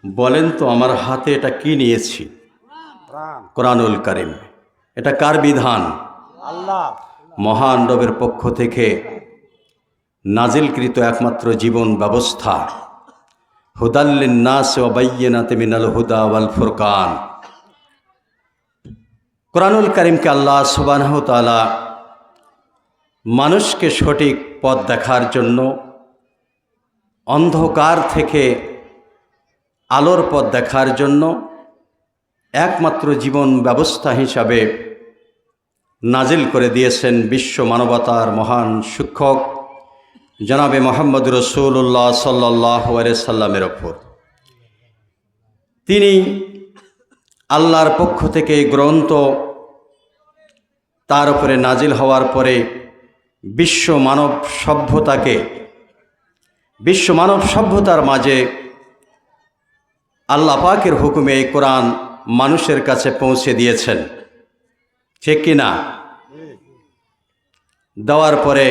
বলেন তো আমার হাতে এটা কি নিয়েছি? কোরআনুল কারীম। এটা কার বিধান? আল্লাহ। মহান রবের পক্ষ থেকে নাজিলকৃত একমাত্র জীবন ব্যবস্থা। হুদাল্লিন নাস ওয়া বাইয়িনাতিন মিনাল হুদা ওয়াল ফুরকান। কোরআনুল কারীমকে আল্লাহ সুবহানাহু ওয়া তাআলা মানুষকে সঠিক পথ দেখার জন্য, অন্ধকার থেকে আলোর পথ দেখার জন্য একমাত্র জীবন ব্যবস্থা হিসাবে নাজিল করে দিয়েছেন বিশ্ব মানবতার মহান শিক্ষক জনাবে মুহাম্মদ রাসূলুল্লাহ সাল্লাল্লাহু আলাইহি সাল্লামের ওপর। তিনি আল্লাহর পক্ষ থেকে গ্রন্থ তার উপরে নাজিল হওয়ার পরে বিশ্ব মানব সভ্যতার মাঝে আল্লাহ পাকের হুকুমে এই কোরআন মানুষের কাছে পৌঁছে দিয়েছেন, ঠিক কিনা? দেওয়ার পরে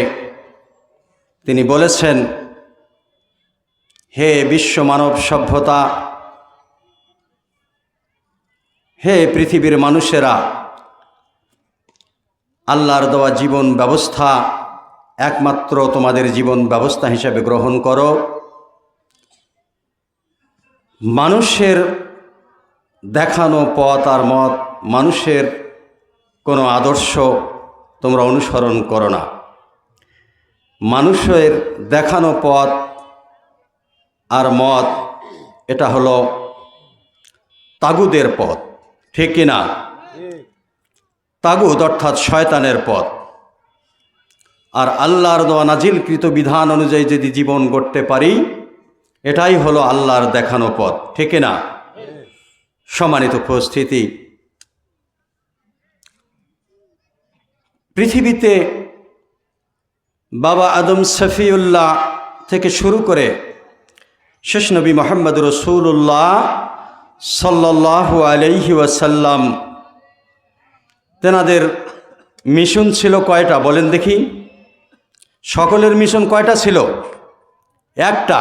তিনি বলেছেন, হে বিশ্ব মানব সভ্যতা, হে পৃথিবীর মানুষেরা, আল্লাহর দেওয়া জীবন ব্যবস্থা একমাত্র তোমাদের জীবন ব্যবস্থা হিসেবে গ্রহণ করো। মানুষের দেখানো পথ আর মত, মানুষের কোনো আদর্শ তোমরা অনুসরণ করো না। মানুষের দেখানো পথ আর মত এটা হলো তাগুদের পথ, ঠিক কিনা? তাগুদ অর্থাৎ শয়তানের পথ। আর আল্লাহর দেওয়া নাজিলকৃত বিধান অনুযায়ী যদি জীবন গড়তে পারি, এটাই হলো আল্লাহর দেখানো পথ, ঠিক না? সম্মানিত উপস্থিতি, পৃথিবীতে বাবা আদম শফিউল্লাহ থেকে শুরু করে শেষ নবী মুহাম্মদ রাসূলুল্লাহ সাল্লাল্লাহু আলাইহি ওয়াসাল্লাম, তেনাদের মিশন ছিল কয়টা বলেন দেখি? সকলের মিশন কয়টা ছিল? একটা।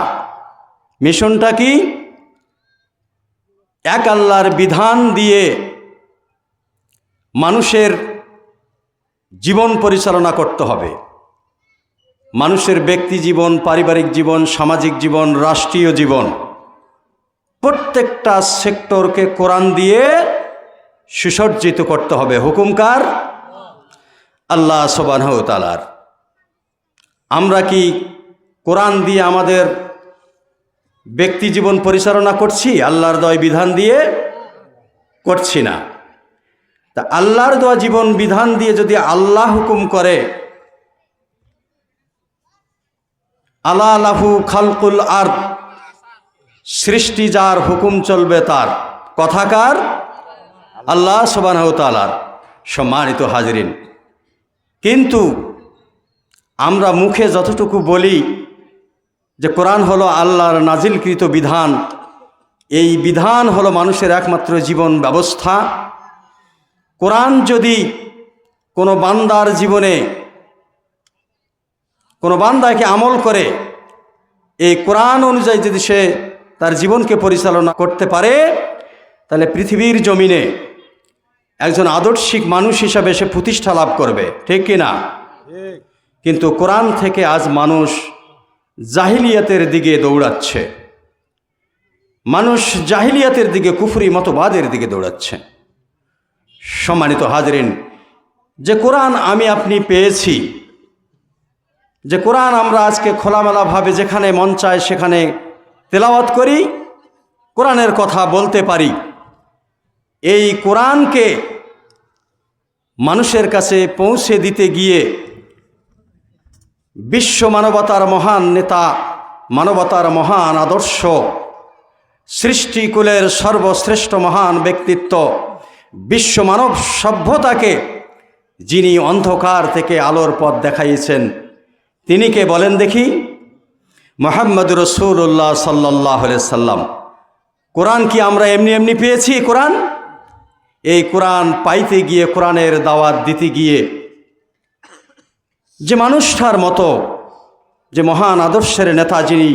মিশনটা কি? এক আল্লাহর বিধান দিয়ে মানুষের জীবন পরিচালনা করতে হবে। মানুষের ব্যক্তি জীবন, পারিবারিক জীবন, সামাজিক জীবন, রাষ্ট্রীয় জীবন, প্রত্যেকটা সেক্টরকে কোরআন দিয়ে সুসজ্জিত করতে হবে। হুকুমকার আল্লাহ সুবহানাহু ওয়া তাআলার। আমরা কি কোরআন দিয়ে আমাদের ব্যক্তি জীবন পরিচালনা করছি? আল্লাহর দেওয়া বিধান দিয়ে করছি না। তা আল্লাহর দেওয়া জীবন বিধান দিয়ে যদি আল্লাহ হুকুম করে, আলা লাহু খালকুল আরদ, সৃষ্টি যার, হুকুম চলবে তার, কথাকার আল্লাহ সুবহানাহু ওয়া তাআলার। সম্মানিত হাজরিন, কিন্তু আমরা মুখে যতটুকু বলি যে কোরআন হলো আল্লাহর নাজিলকৃত বিধান, এই বিধান হলো মানুষের একমাত্র জীবন ব্যবস্থা। কোরআন যদি কোনো বান্দার জীবনে, কোনো বান্দাকে আমল করে, এই কোরআন অনুযায়ী যদি সে তার জীবনকে পরিচালনা করতে পারে, তাহলে পৃথিবীর জমিনে একজন আদর্শিক মানুষ হিসাবে সে প্রতিষ্ঠা লাভ করবে, ঠিক কিনা? কিন্তু কোরআন থেকে আজ মানুষ জাহিলিয়াতের দিকে দৌড়াচ্ছে, মানুষ জাহিলিয়াতের দিকে, কুফরি মতবাদের দিকে দৌড়াচ্ছে। সম্মানিত হাজরিন, যে কোরআন আমি আপনি পেয়েছি, যে কোরআন আমরা আজকে খোলামেলাভাবে যেখানে মন চায় সেখানে তেলাওয়াত করি, কোরআনের কথা বলতে পারি, এই কোরআনকে মানুষের কাছে পৌঁছে দিতে গিয়ে বিশ্ব মানবতার মহান নেতা, মানবতার মহান আদর্শ, সৃষ্টিকুলের সর্বশ্রেষ্ঠ মহান ব্যক্তিত্ব, বিশ্ব মানব সভ্যতাকে যিনি অন্ধকার থেকে আলোর পথ দেখাইয়েছেন, তিনি কে বলেন দেখি? মুহাম্মদ রাসূলুল্লাহ সাল্লাল্লাহু আলাইহি সাল্লাম। কোরআন কি আমরা এমনি এমনি পেয়েছি? কোরআন, এই কোরআন পাইতে গিয়ে, কোরআনের দাওয়াত দিতে গিয়ে, যে মানুষটার মতো, যে মহান আদর্শের নেতা যিনি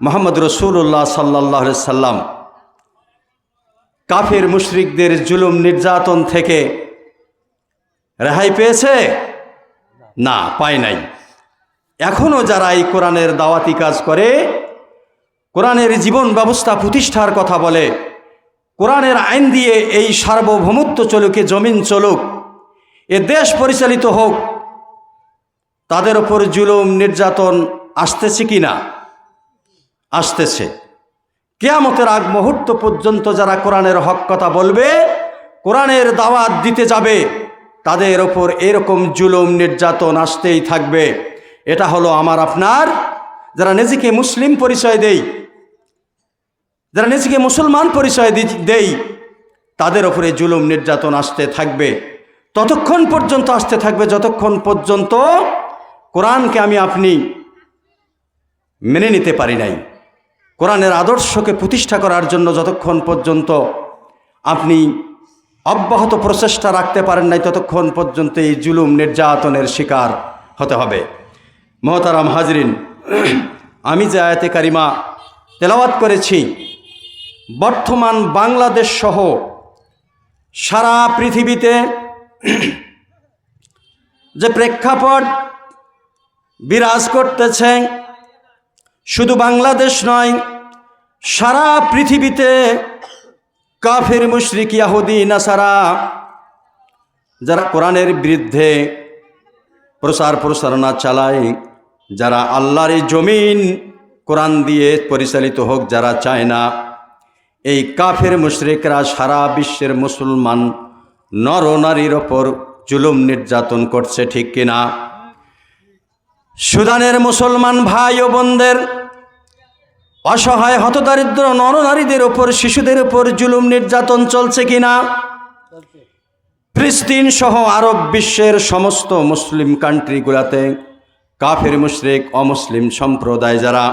মুহাম্মদ রাসূলুল্লাহ সাল্লাল্লাহু আলাইহি সাল্লাম, কাফির মুশরিকদের জুলুম নির্যাতন থেকে রেহাই পেয়েছে? না, পায় নাই। এখনও যারা এই কোরআনের দাওয়াতি কাজ করে, কোরআনের জীবন ব্যবস্থা প্রতিষ্ঠার কথা বলে, কোরআনের আইন দিয়ে এই সার্বভৌমত্ব চলুক, জমিন চলুক, এ দেশ পরিচালিত হোক, তাদের ওপর জুলুম নির্যাতন আসতেছে কি না? আসতেছে। কিয়ামতের আগ মুহূর্ত পর্যন্ত যারা কোরআনের হক কথা বলবে, কোরআনের দাওয়াত দিতে যাবে, তাদের ওপর এরকম জুলুম নির্যাতন আসতেই থাকবে। এটা হলো আমার আপনার, যারা নিজেকে মুসলিম পরিচয় দেই, যারা নিজেকে মুসলমান পরিচয় দেই, তাদের ওপরে জুলুম নির্যাতন আসতে থাকবে। ততক্ষণ পর্যন্ত আসতে থাকবে যতক্ষণ পর্যন্ত কোরআনকে আমি আপনি মেনে নিতে পারি নাই। কোরআনের আদর্শকে প্রতিষ্ঠা করার জন্য যতক্ষণ পর্যন্ত আপনি অব্যাহত প্রচেষ্টা রাখতে পারেন নাই, ততক্ষণ পর্যন্ত এই জুলুম নির্যাতনের শিকার হতে হবে। মহতারাম হাজরিন, আমি যে আয়াতে কারিমা তেলাওয়াত করেছি, বর্তমান বাংলাদেশ সহ সারা পৃথিবীতে যে প্রেক্ষাপট বিরাজ করতেছে, শুধু বাংলাদেশ নয়, সারা পৃথিবীতে কাফির মুশরিক ইহুদি নাসারা যারা কোরআনের বিরুদ্ধে প্রচার প্রসারণা চালায়, যারা আল্লাহর জমিন কোরআন দিয়ে পরিচালিত হোক যারা চায় না, এই কাফির মুশরিকরা সারা বিশ্বের মুসলমান নর নারীর ওপর জুলুম নির্যাতন করছে, ঠিক কিনা? সুদানের মুসলমান ভাই ও বোনদের, অসহায় হতদরিদ্র নরনারীদের ওপর, শিশুদের ওপর জুলুম নির্যাতন চলছে কিনা? ফিলিস্তিন সহ আরব বিশ্বের সমস্ত মুসলিম কান্ট্রিগুলোতে কাফির মুশরিক অমুসলিম সম্প্রদায় যারা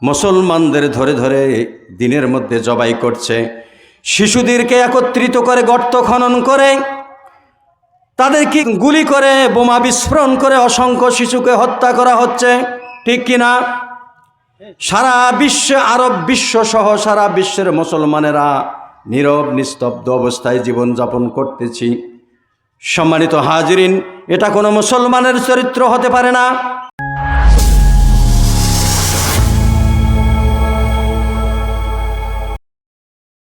মুসলমানদের ধরে ধরে দিনের মধ্যে জবাই করছে, শিশুদেরকে একত্রিত করে গর্ত খনন করে তাদেরকে গুলি করে বোমা বিস্ফোরণ করে অসংখ্য শিশুকে হত্যা করা হচ্ছে, ঠিক কিনা? সারা বিশ্বে, আরব বিশ্ব সহ সারা বিশ্বের মুসলমানেরা নীরব নিস্তব্ধ অবস্থায় জীবনযাপন করতেছি। সম্মানিত হাজিরিন, এটা কোনো মুসলমানের চরিত্র হতে পারে না।